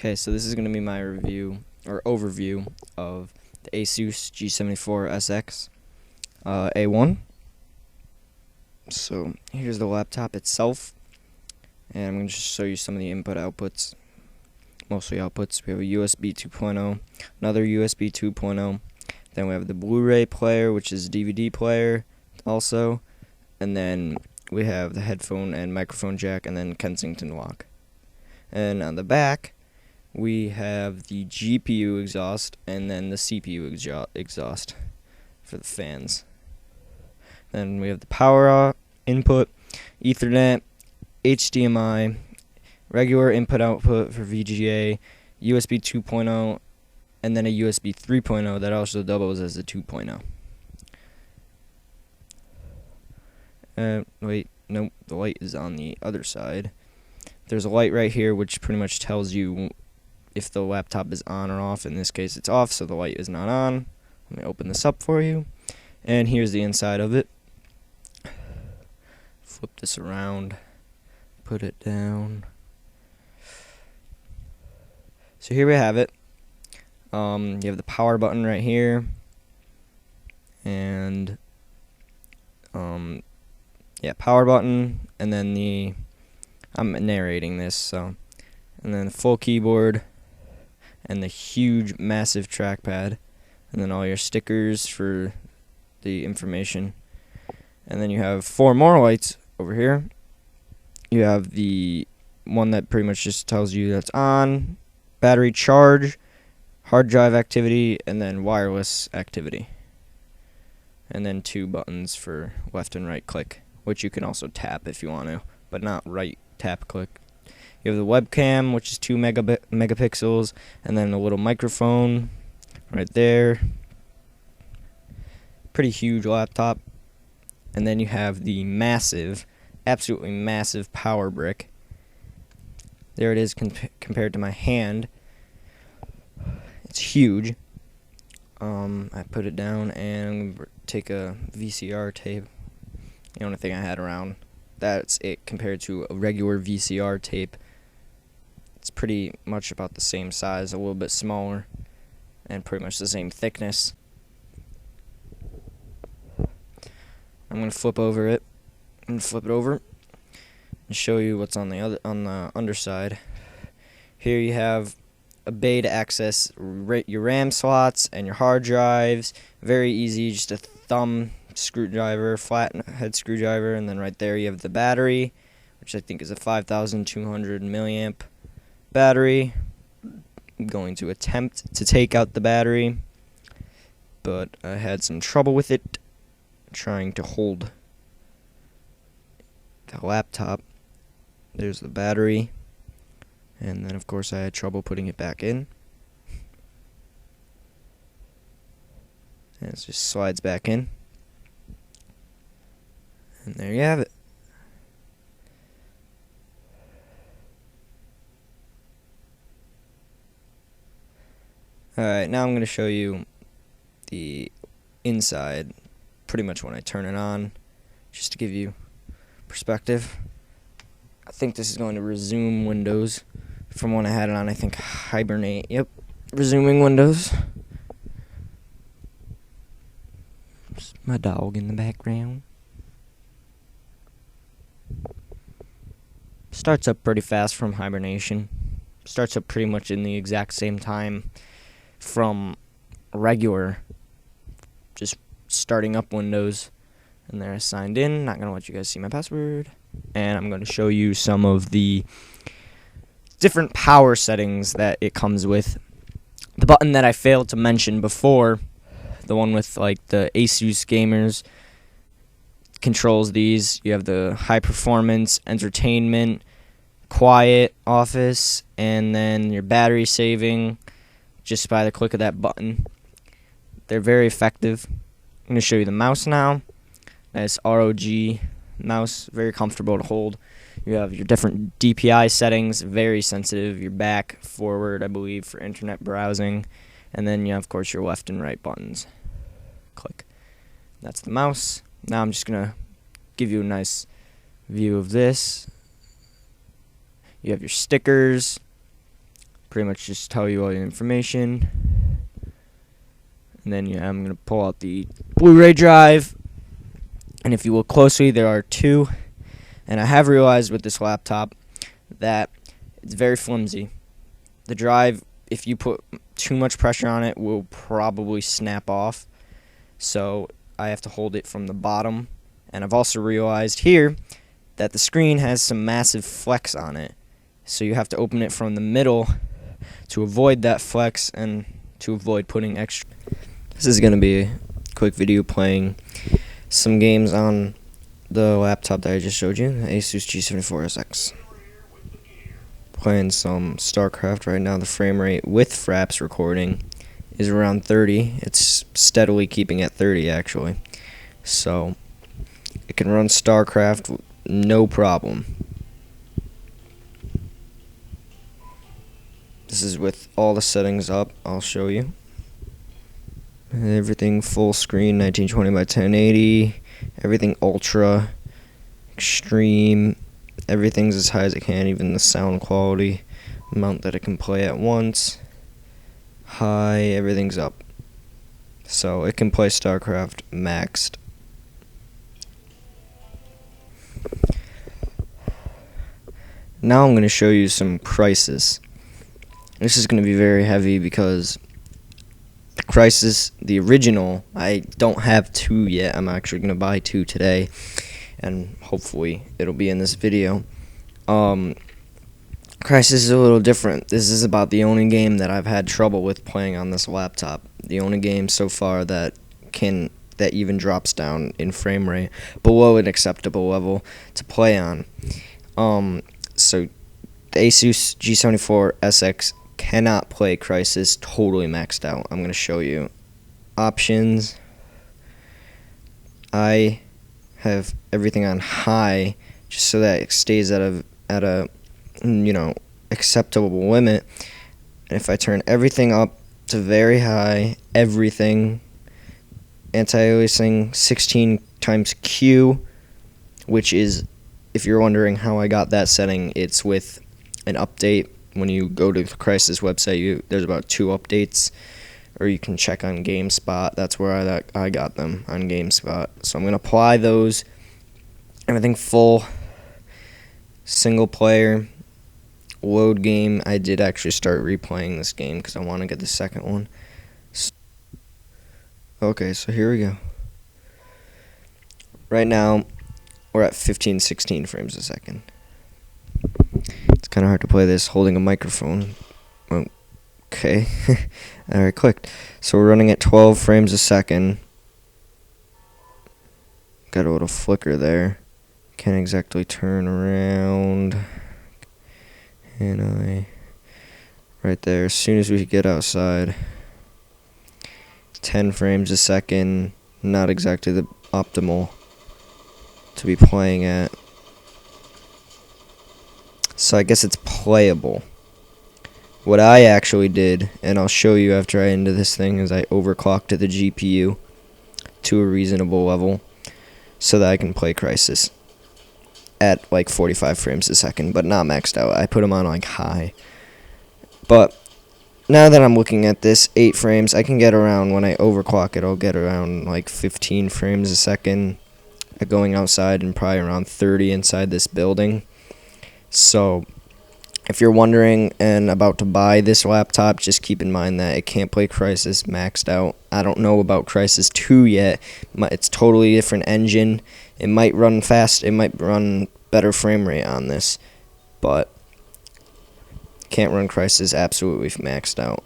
Okay, so this is going to be my review or overview of the Asus G74SX A1. So here's the laptop itself, and I'm going to just show you some of the input outputs, mostly outputs. We have a USB 2.0, another USB 2.0, then we have the Blu-ray player, which is a DVD player also, and then we have the headphone and microphone jack, and then Kensington lock. And on the back, we have the GPU exhaust and then the CPU exhaust for the fans. Then we have the power input, Ethernet, HDMI, regular input-output for VGA, USB 2.0, and then a USB 3.0 that also doubles as a 2.0. Wait, nope, the light is on the other side. There's a light right here which pretty much tells you if the laptop is on or off. In this case it's off, so the light is not on. Let me open this up for you. And here's the inside of it. Flip this around, put it down. So here we have it. You have the power button right here, and yeah, power button, and then I'm narrating this, so, and then the full keyboard, and the huge massive trackpad, and then all your stickers for the information. And then you have 4 more lights over here. You have the one that pretty much just tells you that's on, battery charge, hard drive activity, and then wireless activity. And then 2 buttons for left and right click, which you can also tap if you want to, but not right tap click. You have the webcam, which is 2 megapixels, and then a little microphone right there. Pretty huge laptop. And then you have the massive, absolutely massive power brick. There it is compared to my hand. It's huge. I put it down and I'm going to take a VCR tape, the only thing I had around. That's it compared to a regular VCR tape. It's pretty much about the same size, a little bit smaller, and pretty much the same thickness. I'm going to flip over it. I'm going to flip it over and show you what's on the underside. Here you have a bay to access your RAM slots and your hard drives. Very easy, just a thumb screwdriver, flat head screwdriver, and then right there you have the battery, which I think is a 5,200 milliamp battery. I'm going to attempt to take out the battery, but I had some trouble with it trying to hold the laptop. There's the battery, and then of course I had trouble putting it back in, and it just slides back in, and there you have it. Alright, now I'm going to show you the inside, pretty much when I turn it on, just to give you perspective. I think this is going to resume Windows. From when I had it on, I think hibernate. Yep, resuming Windows. There's my dog in the background. Starts up pretty fast from hibernation. Starts up pretty much in the exact same time from regular, just starting up Windows. And there I signed in. Not gonna let you guys see my password. And I'm going to show you some of the different power settings that it comes with. The button that I failed to mention before, the one with like the Asus gamers, controls these. You have the high performance, entertainment, quiet, office, and then your battery saving just by the click of that button. They're very effective. I'm going to show you the mouse now. Nice ROG mouse, very comfortable to hold. You have your different DPI settings, very sensitive. Your back, forward, I believe, for internet browsing. And then you have, of course, your left and right buttons. Click. That's the mouse. Now I'm just going to give you a nice view of this. You have your stickers, pretty much just tell you all your information. And then I'm going to pull out the Blu-ray drive. And if you look closely, there are two. And I have realized with this laptop that it's very flimsy. The drive, if you put too much pressure on it, will probably snap off. So I have to hold it from the bottom. And I've also realized here that the screen has some massive flex on it. So you have to open it from the middle to avoid that flex and to avoid putting extra. This is going to be a quick video playing some games on the laptop that I just showed you, the Asus G74SX. Playing some Starcraft right now. The frame rate with Fraps recording is around 30. It's steadily keeping at 30 actually. So it can run Starcraft no problem. This is with all the settings up. I'll show you. Everything full screen, 1920 by 1080. Everything ultra, extreme. Everything's as high as it can, even the sound quality amount that it can play at once. High, everything's up. So it can play Starcraft maxed. Now I'm going to show you some Crysis. This is going to be very heavy because the Crysis, the original, I don't have two yet. I'm actually going to buy two today, and hopefully it'll be in this video. Crysis is a little different. This is about the only game that I've had trouble with playing on this laptop. The only game so far that even drops down in frame rate below an acceptable level to play on. So the Asus G74SX cannot play Crysis totally maxed out. I'm going to show you options. I have everything on high just so that it stays at a acceptable limit. And if I turn everything up to very high, everything, anti-aliasing 16 times Q, which is, if you're wondering how I got that setting, it's with an update. When you go to the Crysis website, there's about 2 updates, or you can check on GameSpot. That's where I got them, on GameSpot. So I'm going to apply those, everything full, single player, load game. I did actually start replaying this game because I want to get the second one. Okay, so here we go. Right now, we're at 15-16 frames a second. It's kind of hard to play this holding a microphone. Okay. Alright, clicked. So we're running at 12 frames a second. Got a little flicker there. Can't exactly turn around. And right there, as soon as we get outside. 10 frames a second. Not exactly the optimal to be playing at. So I guess it's playable. What I actually did, and I'll show you after I end this thing, is I overclocked the GPU to a reasonable level so that I can play Crysis at like 45 frames a second, but not maxed out. I put them on like high. But now that I'm looking at this, 8 frames, I can get around, when I overclock it, I'll get around like 15 frames a second going outside, and probably around 30 inside this building. So if you're wondering and about to buy this laptop, just keep in mind that it can't play Crysis maxed out. I don't know about Crysis 2 yet. It's totally different engine. It might run fast. It might run better frame rate on this, but can't run Crysis absolutely maxed out.